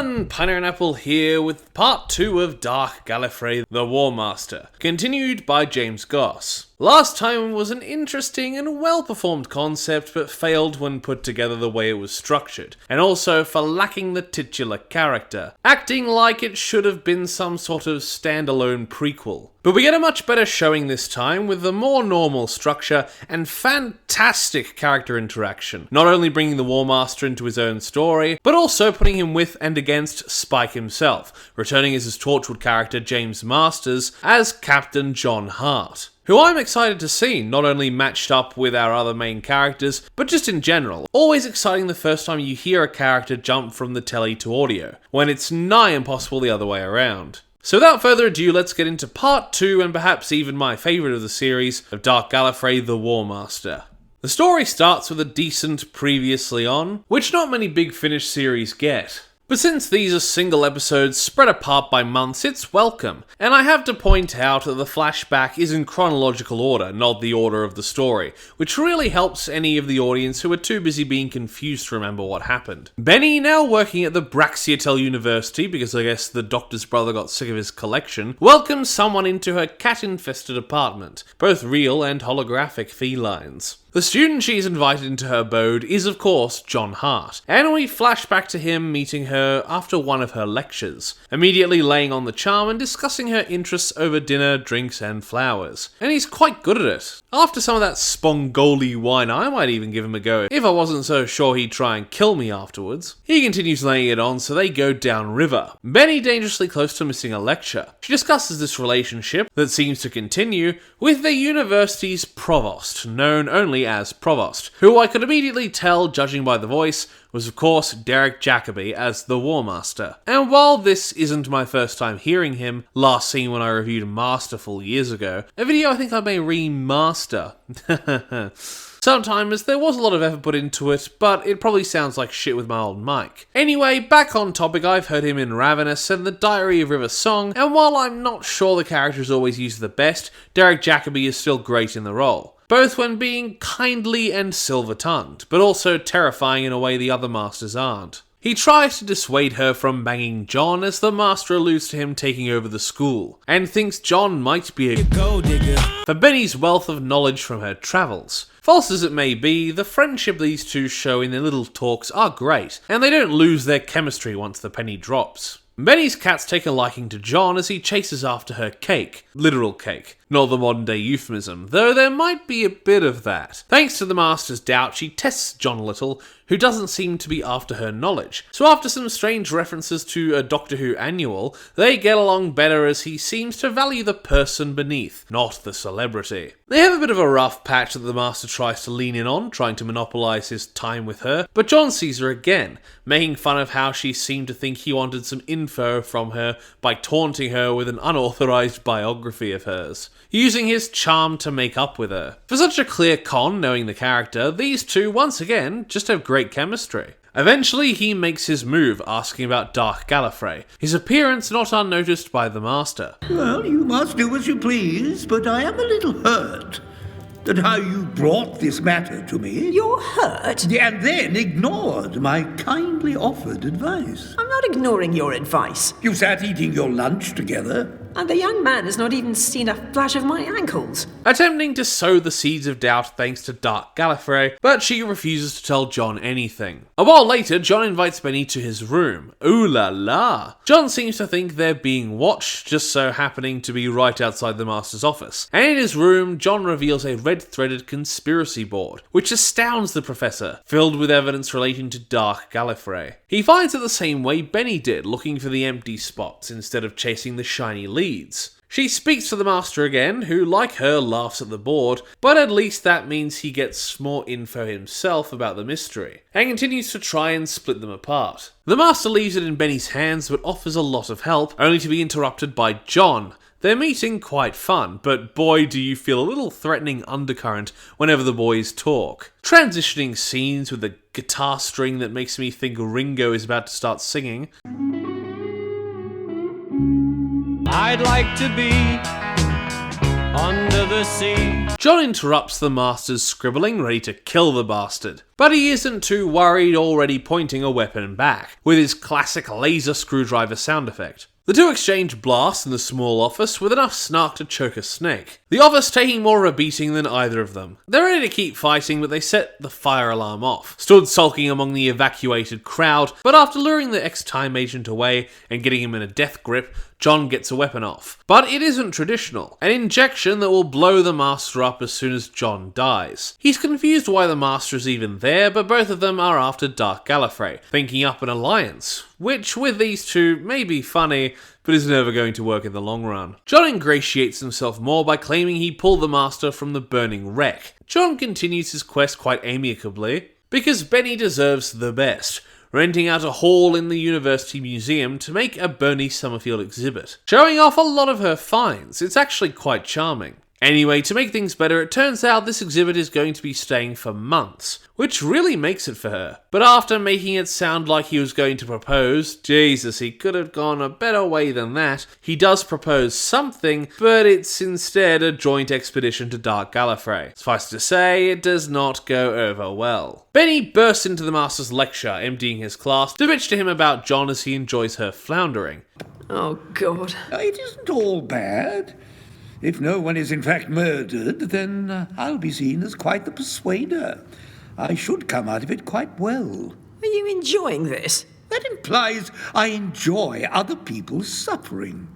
everyone, Pineapple here with part 2 of Dark Gallifrey, the War Master, continued by James Goss. Last time was an interesting and well-performed concept, but failed when put together the way it was structured, and also for lacking the titular character, acting like it should have been some sort of standalone prequel. But we get a much better showing this time with a more normal structure and fantastic character interaction, not only bringing the War Master into his own story, but also putting him with and against Spike himself, returning as his Torchwood character James Masters as Captain John Hart, who I'm excited to see, not only matched up with our other main characters, but just in general. Always exciting the first time you hear a character jump from the telly to audio, when it's nigh impossible the other way around. So without further ado, let's get into part 2 and perhaps even my favourite of the series of Dark Gallifrey, the War Master. The story starts with a decent previously on, which not many Big Finish series get. But since these are single episodes spread apart by months, it's welcome. And I have to point out that the flashback is in chronological order, not the order of the story, which really helps any of the audience who are too busy being confused to remember what happened. Benny, now working at the Braxiatel University, because I guess the doctor's brother got sick of his collection, welcomes someone into her cat-infested apartment, both real and holographic felines. The student she's invited into her abode is, of course, John Hart, and we flash back to him meeting her after one of her lectures, immediately laying on the charm and discussing her interests over dinner, drinks, and flowers. And he's quite good at it. After some of that Spongoli wine, I might even give him a go if I wasn't so sure he'd try and kill me afterwards. He continues laying it on, so they go downriver. Benny dangerously close to missing a lecture. She discusses this relationship that seems to continue with the university's provost, known only as Provost, who I could immediately tell, judging by the voice, was of course Derek Jacobi as the War Master. And while this isn't my first time hearing him, last seen when I reviewed Masterful years ago, a video I think I may remaster. Sometimes there was a lot of effort put into it, but it probably sounds like shit with my old mic. Anyway, back on topic, I've heard him in Ravenous and The Diary of River Song, and while I'm not sure the character is always used the best, Derek Jacobi is still great in the role. Both when being kindly and silver-tongued, but also terrifying in a way the other masters aren't. He tries to dissuade her from banging John as the master alludes to him taking over the school, and thinks John might be a gold digger for Benny's wealth of knowledge from her travels. False as it may be, the friendship these two show in their little talks are great, and they don't lose their chemistry once the penny drops. Benny's cats take a liking to John as he chases after her cake. Literal cake. Not the modern day euphemism, though there might be a bit of that. Thanks to the Master's doubt, she tests John a little, who doesn't seem to be after her knowledge. So after some strange references to a Doctor Who annual, they get along better as he seems to value the person beneath, not the celebrity. They have a bit of a rough patch that the Master tries to lean in on, trying to monopolise his time with her, but John sees her again, making fun of how she seemed to think he wanted some info from her by taunting her with an unauthorised biography of hers, using his charm to make up with her. For such a clear con, knowing the character, these two, once again, just have great chemistry. Eventually, he makes his move, asking about Dark Gallifrey, his appearance not unnoticed by the Master. Well, you must do as you please, but I am a little hurt at how you brought this matter to me. You're hurt? And then ignored my kindly offered advice. I'm not ignoring your advice. You sat eating your lunch together. And the young man has not even seen a flash of my ankles. Attempting to sow the seeds of doubt thanks to Dark Gallifrey, but she refuses to tell John anything. A while later, John invites Benny to his room. Ooh la la! John seems to think they're being watched, just so happening to be right outside the Master's office. And in his room, John reveals a red-threaded conspiracy board, which astounds the Professor, filled with evidence relating to Dark Gallifrey. He finds it the same way Benny did, looking for the empty spots instead of chasing the shiny leads. She speaks to the Master again, who, like her, laughs at the board, but at least that means he gets more info himself about the mystery, and continues to try and split them apart. The Master leaves it in Benny's hands, but offers a lot of help, only to be interrupted by John. Their meeting quite fun, but boy do you feel a little threatening undercurrent whenever the boys talk. Transitioning scenes with a guitar string that makes me think Ringo is about to start singing. I'd like to be under the sea. John interrupts the Master's scribbling, ready to kill the bastard. But he isn't too worried, already pointing a weapon back, with his classic laser screwdriver sound effect. The two exchange blasts in the small office with enough snark to choke a snake. The office taking more of a beating than either of them. They're ready to keep fighting, but they set the fire alarm off. Stood sulking among the evacuated crowd, but after luring the ex-time agent away and getting him in a death grip, John gets a weapon off. But it isn't traditional. An injection that will blow the Master up as soon as John dies. He's confused why the Master is even there, but both of them are after Dark Gallifrey, thinking up an alliance, which with these two may be funny, but is never going to work in the long run. John ingratiates himself more by claiming he pulled the Master from the burning wreck. John continues his quest quite amicably, because Benny deserves the best, renting out a hall in the University Museum to make a Bernie Summerfield exhibit, showing off a lot of her finds. It's actually quite charming. Anyway, to make things better, it turns out this exhibit is going to be staying for months, which really makes it for her. But after making it sound like he was going to propose, Jesus, he could have gone a better way than that. He does propose something, but it's instead a joint expedition to Dark Gallifrey. Suffice to say, it does not go over well. Benny bursts into the Master's lecture, emptying his class, to bitch to him about John as he enjoys her floundering. Oh, God. It isn't all bad. If no one is in fact murdered, then I'll be seen as quite the persuader. I should come out of it quite well. Are you enjoying this? That implies I enjoy other people's suffering.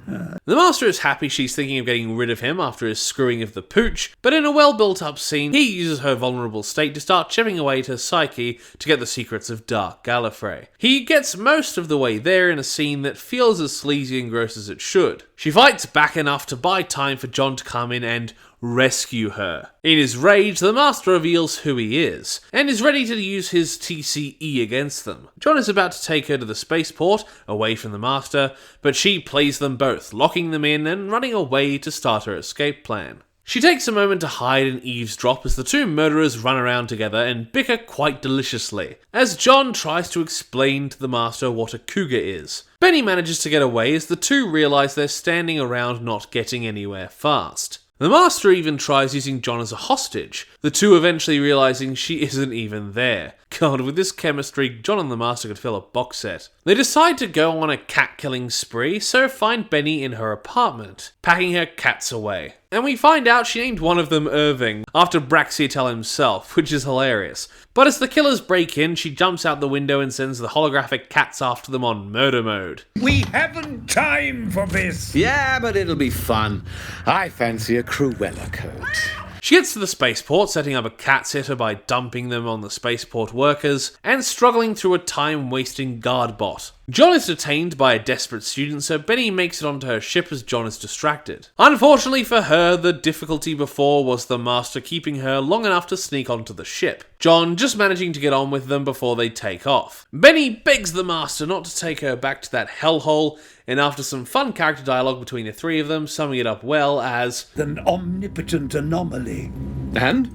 The Master is happy she's thinking of getting rid of him after his screwing of the pooch, but in a well-built-up scene, he uses her vulnerable state to start chipping away at her psyche to get the secrets of Dark Gallifrey. He gets most of the way there in a scene that feels as sleazy and gross as it should. She fights back enough to buy time for John to come in and rescue her. In his rage, the Master reveals who he is, and is ready to use his TCE against them. John is about to take her to the spaceport, away from the Master, but she plays them both, locking them in and running away to start her escape plan. She takes a moment to hide and eavesdrop as the two murderers run around together and bicker quite deliciously, as John tries to explain to the Master what a cougar is. Benny manages to get away as the two realise they're standing around not getting anywhere fast. The Master even tries using John as a hostage, the two eventually realising she isn't even there. God, with this chemistry, John and the Master could fill a box set. They decide to go on a cat-killing spree, so find Benny in her apartment, packing her cats away. And we find out she named one of them Irving, after Braxiatel himself, which is hilarious. But as the killers break in, she jumps out the window and sends the holographic cats after them on murder mode. We haven't time for this. Yeah, but it'll be fun. I fancy a Cruella coat. She gets to the spaceport, setting up a cat sitter by dumping them on the spaceport workers, and struggling through a time-wasting guard bot. John is detained by a desperate student, so Benny makes it onto her ship as John is distracted. Unfortunately for her, the difficulty before was the Master keeping her long enough to sneak onto the ship. John just managing to get on with them before they take off. Benny begs the Master not to take her back to that hellhole, and after some fun character dialogue between the three of them, summing it up well as An omnipotent anomaly. And?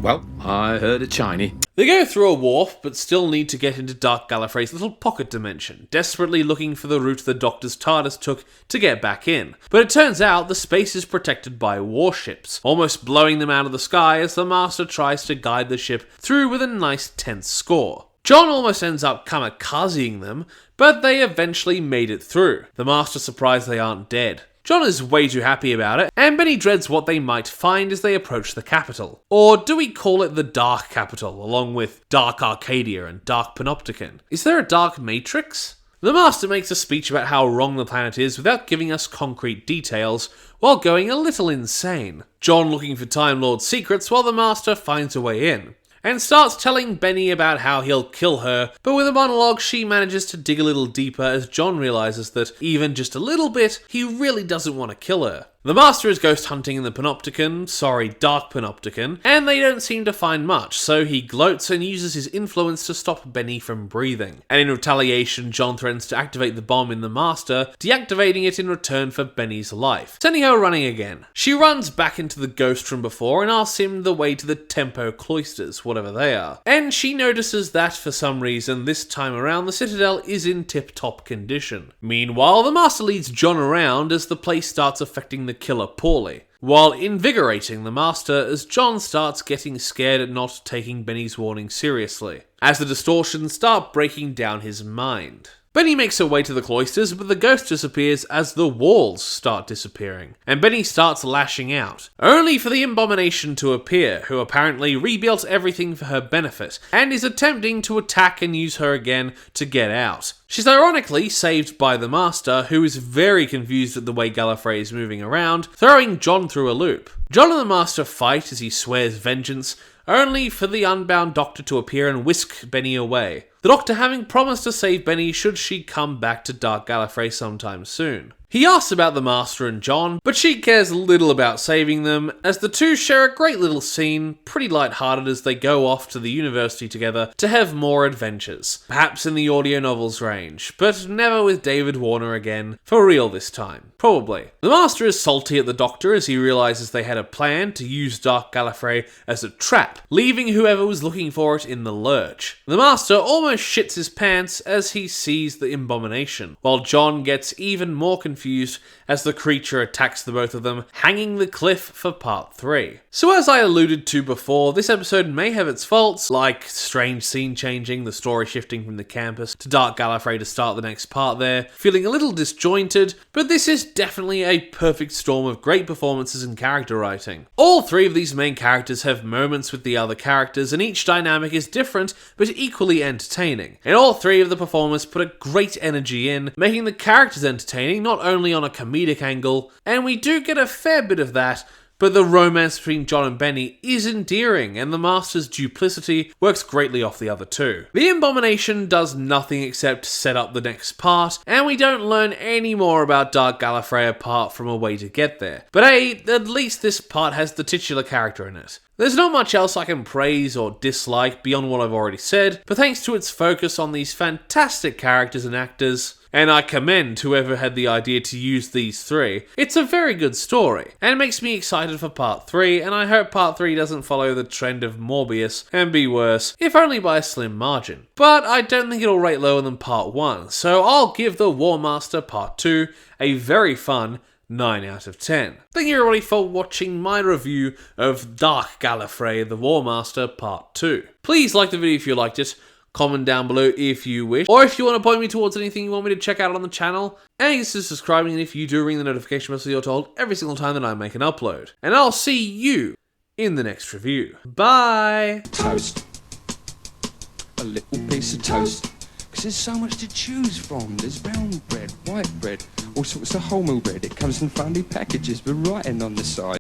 Well, I heard a Chinese. They go through a warp, but still need to get into Dark Gallifrey's little pocket dimension, desperately looking for the route the Doctor's TARDIS took to get back in. But it turns out the space is protected by warships, almost blowing them out of the sky as the Master tries to guide the ship through with a nice tense score. John almost ends up kamikazing them, but they eventually made it through, the Master surprised they aren't dead. John is way too happy about it, and Benny dreads what they might find as they approach the capital. Or do we call it the Dark Capital, along with Dark Arcadia and Dark Panopticon? Is there a Dark Matrix? The Master makes a speech about how wrong the planet is without giving us concrete details, while going a little insane. John looking for Time Lord secrets while the Master finds a way in, and starts telling Benny about how he'll kill her, but with a monologue she manages to dig a little deeper as John realises that, even just a little bit, he really doesn't want to kill her. The Master is ghost hunting in the Panopticon, Dark Panopticon, and they don't seem to find much, so he gloats and uses his influence to stop Benny from breathing. And in retaliation, John threatens to activate the bomb in the Master, deactivating it in return for Benny's life, sending her running again. She runs back into the ghost from before and asks him the way to the Tempo Cloisters, whatever they are. And she notices that, for some reason, this time around the Citadel is in tip-top condition. Meanwhile, the Master leads John around as the place starts affecting the killer poorly. while invigorating the Master as John starts getting scared at not taking Benny's warning seriously, as the distortions start breaking down his mind. Benny makes her way to the cloisters, but the ghost disappears as the walls start disappearing, and Benny starts lashing out, only for the Abomination to appear, who apparently rebuilt everything for her benefit, and is attempting to attack and use her again to get out. She's ironically saved by the Master, who is very confused at the way Gallifrey is moving around, throwing John through a loop. John and the Master fight as he swears vengeance, only for the unbound Doctor to appear and whisk Benny away. The Doctor having promised to save Benny should she come back to Dark Gallifrey sometime soon. He asks about the Master and John, but she cares little about saving them, as the two share a great little scene, pretty light-hearted as they go off to the university together to have more adventures. Perhaps in the audio novels range, but never with David Warner again, for real this time. Probably. The Master is salty at the Doctor as he realises they had a plan to use Dark Gallifrey as a trap, leaving whoever was looking for it in the lurch. The Master almost shits his pants as he sees the Abomination, while John gets even more confused as the creature attacks the both of them, hanging the cliff for part 3. So as I alluded to before, this episode may have its faults, like strange scene changing, the story shifting from the campus to Dark Gallifrey to start the next part there, feeling a little disjointed, but this is definitely a perfect storm of great performances and character writing. All three of these main characters have moments with the other characters, and each dynamic is different but equally entertaining. And all three of the performers put a great energy in, making the characters entertaining not only on a comedic angle, and we do get a fair bit of that, but the romance between John and Benny is endearing, and the Master's duplicity works greatly off the other two. The Abomination does nothing except set up the next part, and we don't learn any more about Dark Gallifrey apart from a way to get there. But hey, at least this part has the titular character in it. There's not much else I can praise or dislike beyond what I've already said, but thanks to its focus on these fantastic characters and actors, and I commend whoever had the idea to use these three, it's a very good story, and it makes me excited for part 3, and I hope part 3 doesn't follow the trend of Morbius and be worse, if only by a slim margin. But I don't think it'll rate lower than part 1, so I'll give The War Master part 2 a very fun 9 out of 10. Thank you everybody for watching my review of Dark Gallifrey, The War Master Part 2. Please like the video if you liked it, comment down below if you wish, or if you want to point me towards anything you want me to check out on the channel, and consider subscribing, and if you do, ring the notification bell so you're told every single time that I make an upload. And I'll see you in the next review. Bye! Toast. A little piece of toast. Because there's so much to choose from. There's brown bread, white bread, all sorts of wholemeal bread. It comes in funny packages with writing on the side.